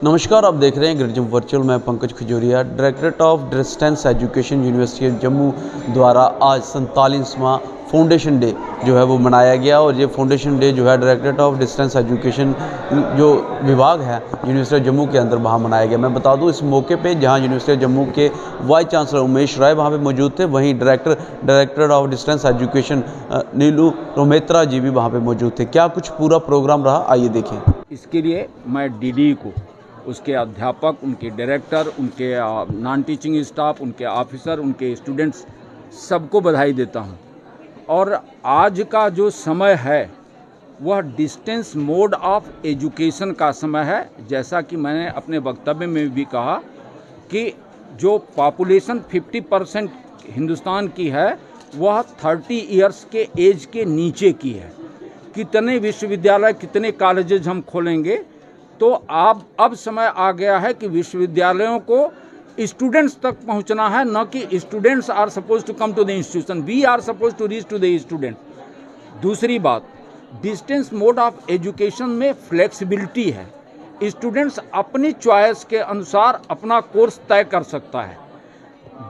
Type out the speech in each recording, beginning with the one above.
नमस्कार, आप देख रहे हैं ग्रेड जंप वर्चुअल। मैं Pankaj Khajuria. Directorate of distance education university of Jammu द्वारा आज 47वां फाउंडेशन डे जो है वो मनाया गया। और ये फाउंडेशन डे जो है डायरेक्टरेट ऑफ डिस्टेंस एजुकेशन जो विभाग है यूनिवर्सिटी ऑफ जम्मू के अंदर वहाँ मनाया गया। मैं बता दूँ, इस मौके पे जहाँ यूनिवर्सिटी ऑफ जम्मू के वाइस चांसलर उमेश राय वहाँ पे मौजूद थे, वहीं डायरेक्टर ऑफ डिस्टेंस एजुकेशन नीलू रोमेत्रा जी भी वहाँ पे मौजूद थे। क्या कुछ पूरा प्रोग्राम रहा, आइए देखें। इसके लिए मैं डीडी को, उसके अध्यापक, उनके डायरेक्टर, उनके नॉन टीचिंग स्टाफ, उनके ऑफिसर, उनके स्टूडेंट्स सबको बधाई देता हूं। और आज का जो समय है वह डिस्टेंस मोड ऑफ एजुकेशन का समय है। जैसा कि मैंने अपने वक्तव्य में भी कहा कि जो पॉपुलेशन 50% हिंदुस्तान की है वह 30 इयर्स के एज के नीचे की है। कितने विश्वविद्यालय, कितने कॉलेजेज हम खोलेंगे, तो अब समय आ गया है कि विश्वविद्यालयों को स्टूडेंट्स तक पहुंचना है, न कि students are suppose to come to the institution, we are suppose to reach to the student. दूसरी बात, डिस्टेंस मोड ऑफ एजुकेशन में फ्लेक्सिबिलिटी है। स्टूडेंट्स अपनी चॉइस के अनुसार अपना कोर्स तय कर सकता है,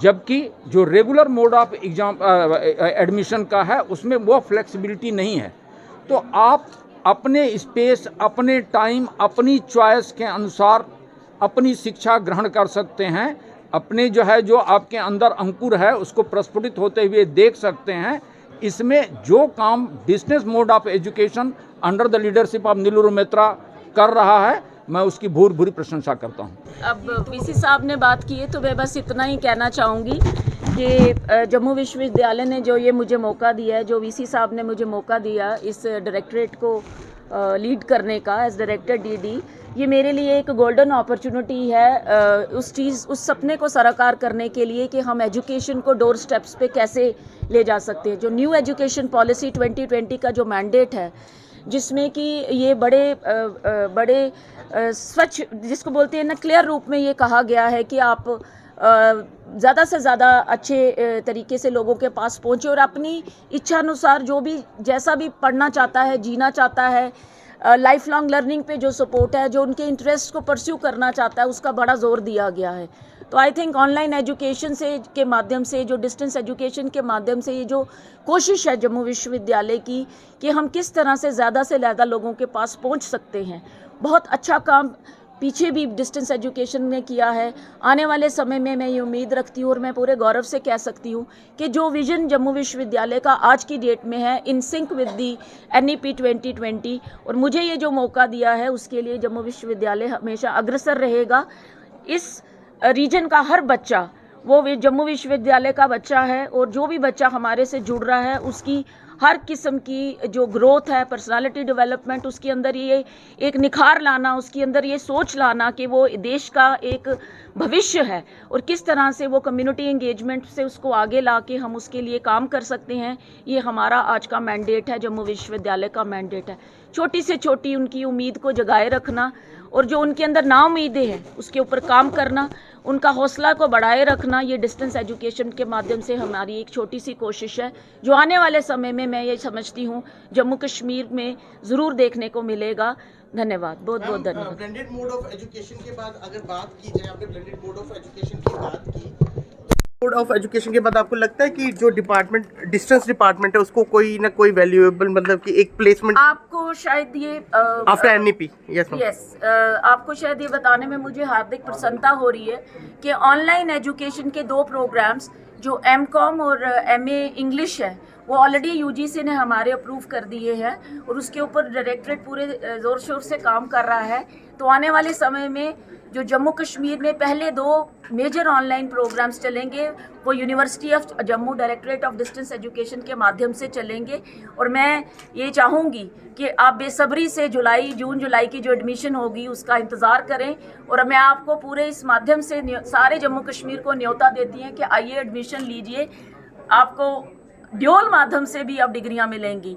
जबकि जो regular mode of exam admission का है उसमें वो फ्लेक्सिबिलिटी नहीं है। तो आप अपने स्पेस, अपने टाइम, अपनी चॉइस के अनुसार अपनी शिक्षा ग्रहण कर सकते हैं। अपने जो आपके अंदर अंकुर है उसको प्रस्फुटित होते हुए देख सकते हैं। इसमें जो काम distance mode of education under the leadership of Neelu Rometra कर रहा है, मैं उसकी भूरी प्रशंसा करता हूं। अब वीसी साहब ने बात की है तो मैं बस इतना ही कहना चाहूँगी कि जम्मू विश्वविद्यालय ने जो ये मुझे मौका दिया है, जो वीसी साहब ने मुझे मौका दिया इस डायरेक्टरेट को लीड करने का एज डायरेक्टर डीडी, ये मेरे लिए एक गोल्डन अपॉर्चुनिटी है उस सपने को साकार करने के लिए कि हम एजुकेशन को डोर स्टेप्स पे कैसे ले जा सकते हैं। जो न्यू एजुकेशन पॉलिसी 2020 का जो मैंडेट है, जिसमें कि ये बड़े स्वच्छ, जिसको बोलते हैं ना, क्लियर रूप में ये कहा गया है कि आप ज़्यादा से ज़्यादा अच्छे तरीके से लोगों के पास पहुँचे और अपनी इच्छा अनुसार जो भी जैसा भी पढ़ना चाहता है, जीना चाहता है, लाइफ लॉन्ग लर्निंग पे जो सपोर्ट है, जो उनके इंटरेस्ट को परस्यू करना चाहता है, उसका बड़ा जोर दिया गया है। तो आई थिंक ऑनलाइन एजुकेशन के माध्यम से, जो डिस्टेंस एजुकेशन के माध्यम से ये जो कोशिश है जम्मू विश्वविद्यालय की कि हम किस तरह से ज़्यादा लोगों के पास पहुंच सकते हैं, बहुत अच्छा काम पीछे भी डिस्टेंस एजुकेशन ने किया है। आने वाले समय में मैं ये उम्मीद रखती हूँ और मैं पूरे गौरव से कह सकती हूँ कि जो विजन जम्मू विश्वविद्यालय का आज की डेट में है, in sync with the NEP 2020, और मुझे ये जो मौका दिया है उसके लिए जम्मू विश्वविद्यालय हमेशा अग्रसर रहेगा। इस रीजन का हर बच्चा वो जम्मू विश्वविद्यालय का बच्चा है, और जो भी बच्चा हमारे से जुड़ रहा है उसकी हर किस्म की जो ग्रोथ है, पर्सनालिटी डेवलपमेंट, उसके अंदर ये एक निखार लाना, उसके अंदर ये सोच लाना कि वो देश का एक भविष्य है और किस तरह से वो कम्युनिटी एंगेजमेंट से उसको आगे ला के हम उसके लिए काम कर सकते हैं, ये हमारा आज का मैंडेट है, जम्मू विश्वविद्यालय का मैंडेट है। छोटी से छोटी उनकी उम्मीद को जगाए रखना और जो उनके अंदर ना उम्मीदें हैं उसके ऊपर काम करना, उनका हौसला को बढ़ाए रखना, ये डिस्टेंस एजुकेशन के माध्यम से हमारी एक छोटी सी कोशिश है, जो आने वाले समय में मैं ये समझती हूँ जम्मू कश्मीर में ज़रूर देखने को मिलेगा। धन्यवाद, बहुत बहुत धन्यवाद। ब्लेंडेड मोड ऑफ एजुकेशन के बाद अगर बात की जाए, आपने ब्लेंडेड मोड ऑफ एजुकेशन की बात की, मोड ऑफ एजुकेशन के बाद आपको लगता है कि जो डिपार्टमेंट, डिस्टेंस डिपार्टमेंट है, उसको कोई ना कोई वैल्यूएबल, मतलब कि एक प्लेसमेंट आपको शायद ये आफ्टर NEP, यस, आपको शायद ये बताने में मुझे हार्दिक प्रसन्नता हो रही है कि ऑनलाइन एजुकेशन के 2 प्रोग्राम्स, जो MCOM और MA इंग्लिश है, वो ऑलरेडी UGC ने हमारे अप्रूव कर दिए हैं और उसके ऊपर डायरेक्टरेट पूरे ज़ोर शोर से काम कर रहा है। तो आने वाले समय में जो जम्मू कश्मीर में पहले 2 मेजर ऑनलाइन प्रोग्राम्स चलेंगे, वो university of Jammu directorate of distance education के माध्यम से चलेंगे। और मैं ये चाहूँगी कि आप बेसब्री से जून जुलाई की जो एडमिशन होगी उसका इंतज़ार करें, और मैं आपको पूरे इस माध्यम से सारे जम्मू कश्मीर को न्योता देती हैं कि आइए एडमिशन लीजिए, आपको ड्यूल माध्यम से भी अब डिग्रियां मिलेंगी।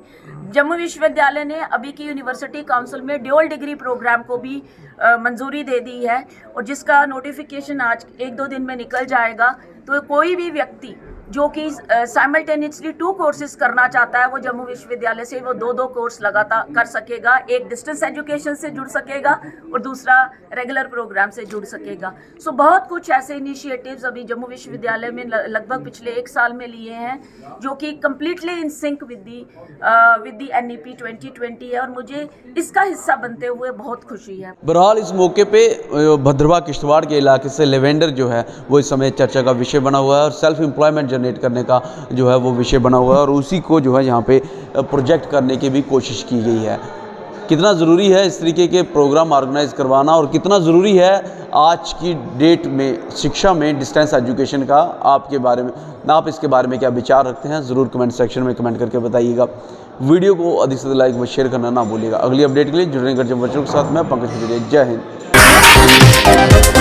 जम्मू विश्वविद्यालय ने अभी की यूनिवर्सिटी काउंसिल में ड्यूल डिग्री प्रोग्राम को भी मंजूरी दे दी है, और जिसका नोटिफिकेशन आज 1-2 दिन में निकल जाएगा। तो कोई भी व्यक्ति जो कि साइमल्टेनियसली 2 कोर्सेज करना चाहता है, वो जम्मू विश्वविद्यालय से वो 2 कोर्स लगातार कर सकेगा। एक डिस्टेंस एजुकेशन से जुड़ सकेगा और दूसरा रेगुलर प्रोग्राम से जुड़ सकेगा। सो बहुत कुछ ऐसे इनिशिएटिव्स अभी जम्मू विश्वविद्यालय में लगभग पिछले 1 साल में लिए हैं, जो कि completely in sync with the NEP 2020 है, और मुझे इसका हिस्सा बनते हुए बहुत खुशी है। बहरहाल इस मौके पे भद्रवाह किश्तवाड़ के इलाके से लेवेंडर जो है वो इस समय चर्चा का विषय बना हुआ है और सेल्फ एम्प्लॉयमेंट जनरेट करने का जो है वो विषय बना हुआ है, और उसी को जो है यहाँ पे प्रोजेक्ट करने की भी कोशिश की गई है। कितना ज़रूरी है इस तरीके के प्रोग्राम ऑर्गेनाइज करवाना, और कितना ज़रूरी है आज की डेट में शिक्षा में डिस्टेंस एजुकेशन का, आप इसके बारे में क्या विचार रखते हैं, ज़रूर कमेंट सेक्शन में कमेंट करके बताइएगा। वीडियो को अधिक से लाइक व शेयर करना ना भूलिएगा। अगली अपडेट के लिए जुड़ने वर्चुअल के साथ मैं पंकज खजूरिया। जय हिंद।